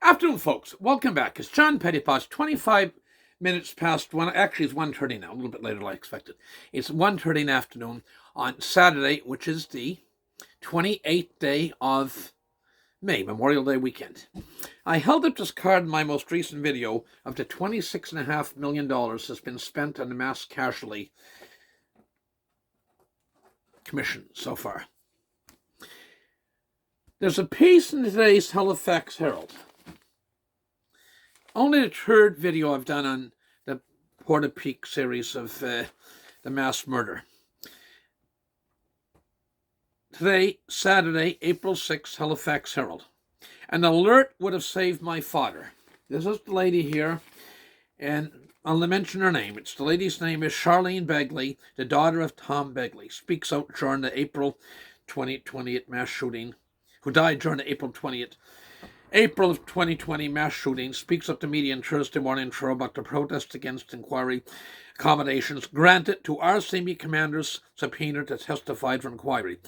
Afternoon, folks. Welcome back. It's John Pettipas, 25 minutes past 1. Actually, it's 1:30 now, a little bit later than I expected. It's 1:30 in the afternoon on Saturday, which is the 28th day of May, Memorial Day weekend. I held up this card in my most recent video of the $26.5 million that's been spent on the mass casualty commission so far. There's a piece in today's Halifax Herald. Only the third video I've done on the Porta Peak series of the mass murder. Today, Saturday, April 6th, Halifax Herald. An alert would have saved my father. This is the lady here, and I'll mention her name. The lady's name is Charlene Begley, the daughter of Tom Begley. Speaks out during the April 2020 mass shooting, who died during the April of 2020 mass shooting. Speaks up to media on Thursday morning about the protest against inquiry accommodations granted to RCMP commanders subpoenaed to testify for inquiry.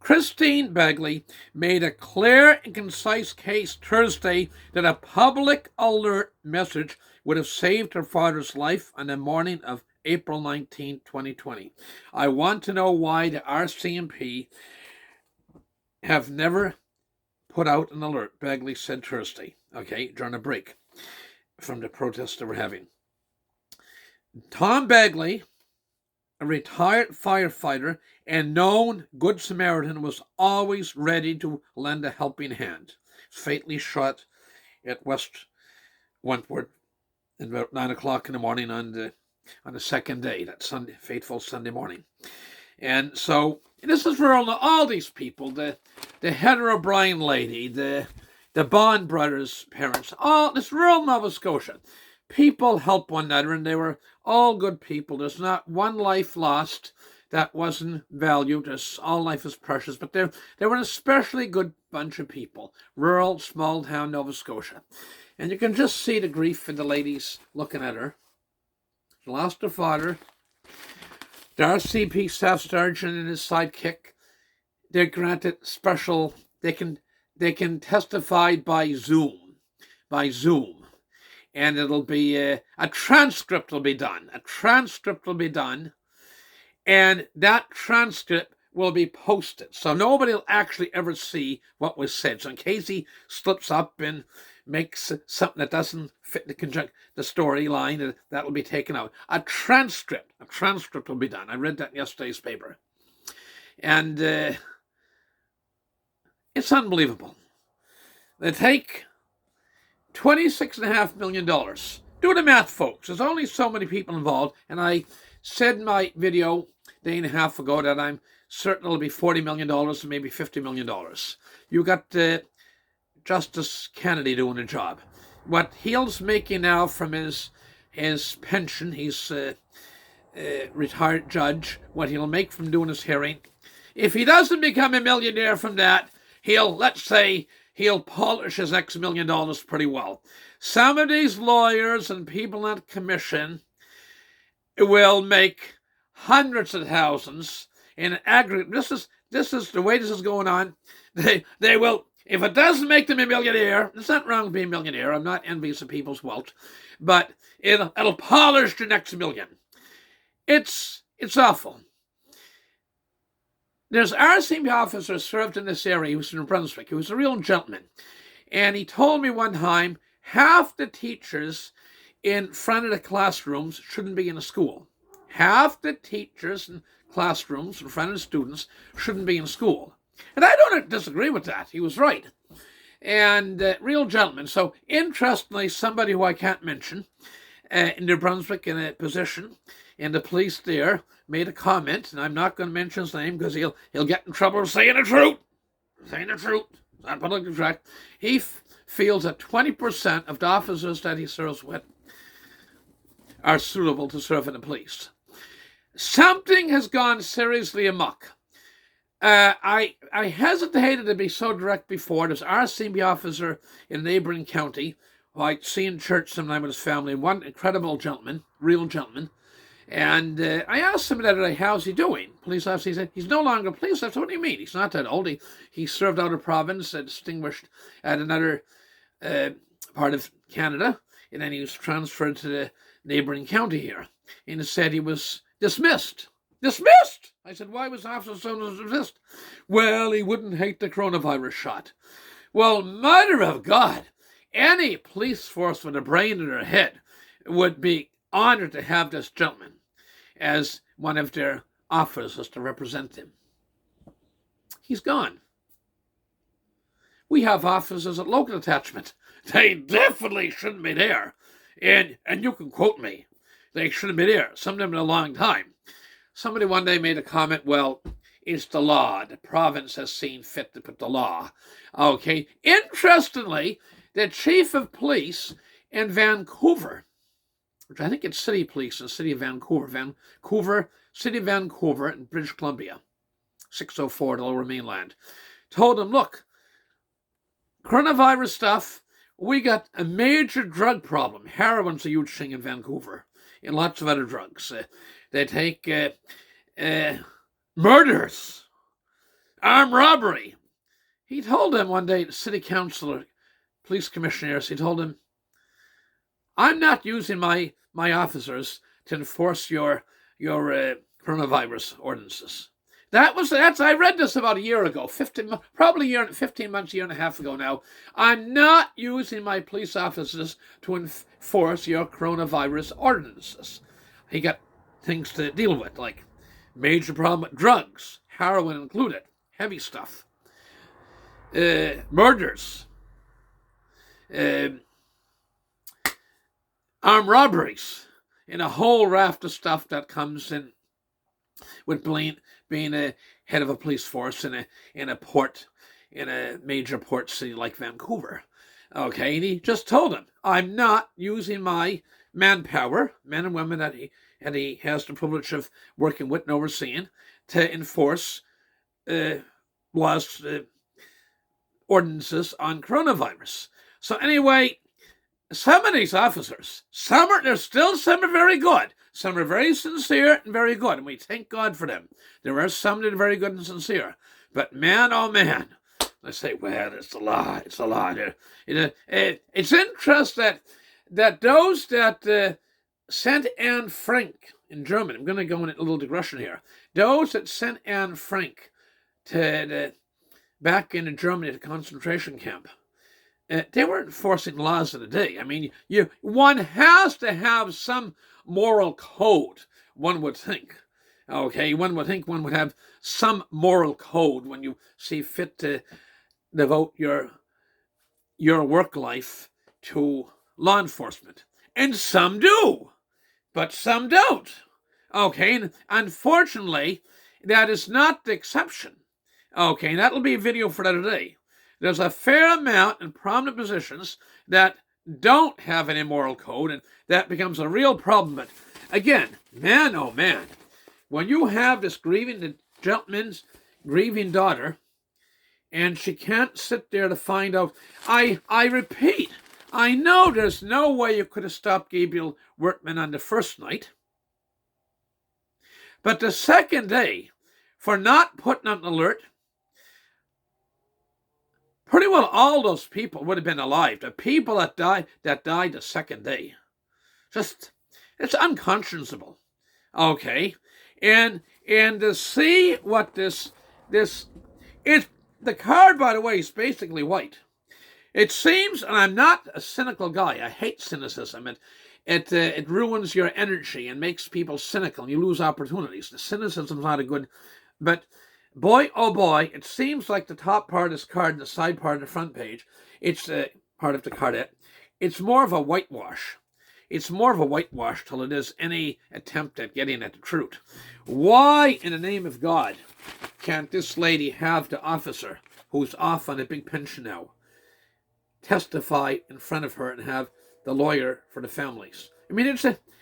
Christine Begley made a clear and concise case Thursday that a public alert message would have saved her father's life on the morning of April 19, 2020. I want to know why the RCMP have never put out an alert, Begley said Thursday, during a break from the protests they were having. Tom Begley, a retired firefighter and known Good Samaritan, was always ready to lend a helping hand. Fatally shot at West Wentworth at about 9 o'clock in the morning on the second day, that fateful Sunday morning. And so this is for all these people, the Heather O'Brien lady, the Bond brothers' parents, all this rural Nova Scotia. People help one another, and they were all good people. There's not one life lost that wasn't valued. All life is precious, but they were an especially good bunch of people. Rural, small town Nova Scotia. And you can just see the grief in the ladies looking at her. She lost her father. The RCP Staff Sergeant and his sidekick, they're granted special, they can testify by Zoom. And it'll be, a transcript will be done. And that transcript will be posted. So nobody will actually ever see what was said. So in case he slips up and makes something that doesn't fit the storyline, that will be taken out. A transcript will be done. I read that in yesterday's paper. And it's unbelievable. They take $26.5 million. Do the math, folks. There's only so many people involved. And I said in my video a day and a half ago that I'm certain it'll be $40 million and maybe $50 million. You got Justice Kennedy doing the job. What he's making now from his pension, he's a retired judge, what he'll make from doing his hearing, if he doesn't become a millionaire from that, he'll polish his next $1 million pretty well. Some of these lawyers and people on commission will make hundreds of thousands in aggregate. This is the way this is going on. They will. If it doesn't make them a millionaire, it's not wrong to be a millionaire. I'm not envious of people's wealth, but it'll polish the next $1 million. It's awful. There's RCMP officer served in this area. He was in New Brunswick. He was a real gentleman. And he told me one time, half the teachers in front of the classrooms shouldn't be in a school. Half the teachers in classrooms in front of the students shouldn't be in school. And I don't disagree with that. He was right. And real gentleman. So interestingly, somebody who I can't mention in New Brunswick in a position, and the police there made a comment, and I'm not going to mention his name because he'll get in trouble for saying the truth. It's not politically correct. He feels that 20% of the officers that he serves with are suitable to serve in the police. Something has gone seriously amok. I hesitated to be so direct before. There's an RCMP officer in a neighboring county who I'd see in church sometime with his family. One incredible gentleman, real gentleman. And I asked him the other day, how's he doing? Police officer, he said, he's no longer a police officer. What do you mean? He's not that old. He served out of province, distinguished at another part of Canada, and then he was transferred to the neighboring county here. And it said he was dismissed. Dismissed! I said, why was Officer so dismissed? Well, he wouldn't take the coronavirus shot. Well, mother of God, any police force with a brain in their head would be honored to have this gentleman as one of their officers to represent him. He's gone. We have officers at local attachment. They definitely shouldn't be there. And you can quote me. They shouldn't be there. Some of them in a long time. Somebody one day made a comment, well, it's the law. The province has seen fit to put the law. Okay. Interestingly, the chief of police in Vancouver, which I think it's city police in the city of Vancouver, city of Vancouver in British Columbia, 604, the Lower Mainland, told him, look, coronavirus stuff, we got a major drug problem. Heroin's a huge thing in Vancouver, and lots of other drugs. They take murders, armed robbery. He told them one day, the city councilor, police commissioners, he told him, I'm not using my officers to enforce your coronavirus ordinances. I read this about a year ago, 15 months, year and a half ago now. I'm not using my police officers to enforce your coronavirus ordinances. He got things to deal with, like major problem with drugs, heroin included, heavy stuff, murders, armed robberies, and a whole raft of stuff that comes in with being a head of a police force in a major port city like Vancouver. Okay, and he just told him, I'm not using my manpower, men and women that he has the privilege of working with and overseeing, to enforce laws, ordinances on coronavirus. So anyway, some of these officers, some are very good. Some are very sincere and very good, and we thank God for them. There are some that are very good and sincere. But man, oh man, I say, well, it's a law. It's a law. It's interesting that those that sent Anne Frank in Germany, I'm going to go in a little digression here, those that sent Anne Frank back into Germany to concentration camp, they weren't enforcing laws of the day. I mean, one has to have some moral code, one would think. Okay, one would think one would have some moral code when you see fit to devote your work life to law enforcement. And some do, but some don't. Okay, and unfortunately, that is not the exception. Okay, and that'll be a video for another day. There's a fair amount in prominent positions that don't have an immoral code, and that becomes a real problem. But again, man, oh man, when you have this gentleman's grieving daughter, and she can't sit there to find out, I repeat, I know there's no way you could have stopped Gabriel Wortman on the first night, but the second day, for not putting out an alert, pretty well all those people would have been alive. The people that died the second day. Just, it's unconscionable. Okay. And to see what this is, the card, by the way, is basically white. It seems, and I'm not a cynical guy, I hate cynicism. It ruins your energy and makes people cynical, and you lose opportunities. The cynicism's not a good, but boy, oh boy, it seems like the top part of this card and the side part of the front page, it's part of the cardette, it's more of a whitewash. It's more of a whitewash till it is any attempt at getting at the truth. Why, in the name of God, can't this lady have the officer, who's off on a big pension now, testify in front of her and have the lawyer for the families? I mean,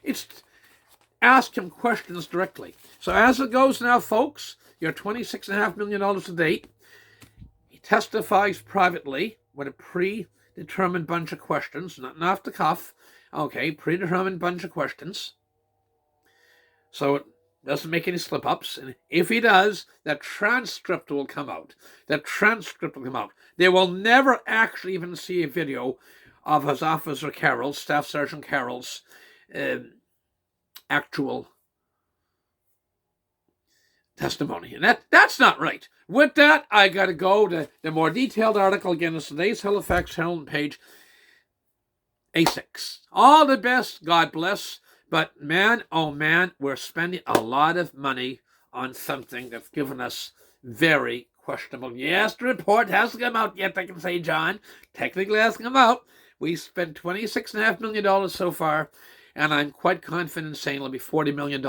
it's ask him questions directly. So as it goes now, folks, you're $26.5 million a date. He testifies privately with a predetermined bunch of questions, not off the cuff. Okay, predetermined bunch of questions. So it doesn't make any slip-ups. And if he does, that transcript will come out. That transcript will come out. They will never actually even see a video of his officer Carroll's, Staff Sergeant Carroll's, actual testimony. And that's not right. With that, I got to go to the more detailed article again. It's today's Halifax Herald, page A6. All the best, God bless. But man, oh man, we're spending a lot of money on something that's given us very questionable. Yes, the report hasn't come out yet, I can say, John. Technically hasn't come out. We spent $26.5 million so far, and I'm quite confident in saying it'll be $40 million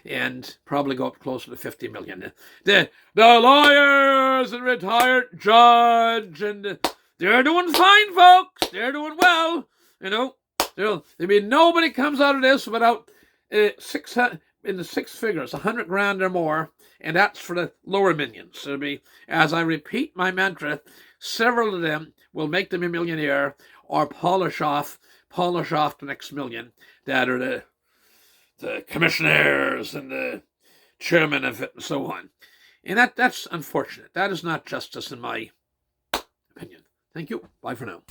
and probably go up closer to $50 million. The lawyers and retired judge, and they're doing fine, folks. They're doing well. You know, there'll be nobody comes out of this without in the six figures, 100 grand or more, and that's for the lower minions. It'll be, as I repeat my mantra, several of them will make them a millionaire or polish off the next million that are the commissioners and the chairman of it and so on. And that's unfortunate. That is not justice in my opinion. Thank you. Bye for now.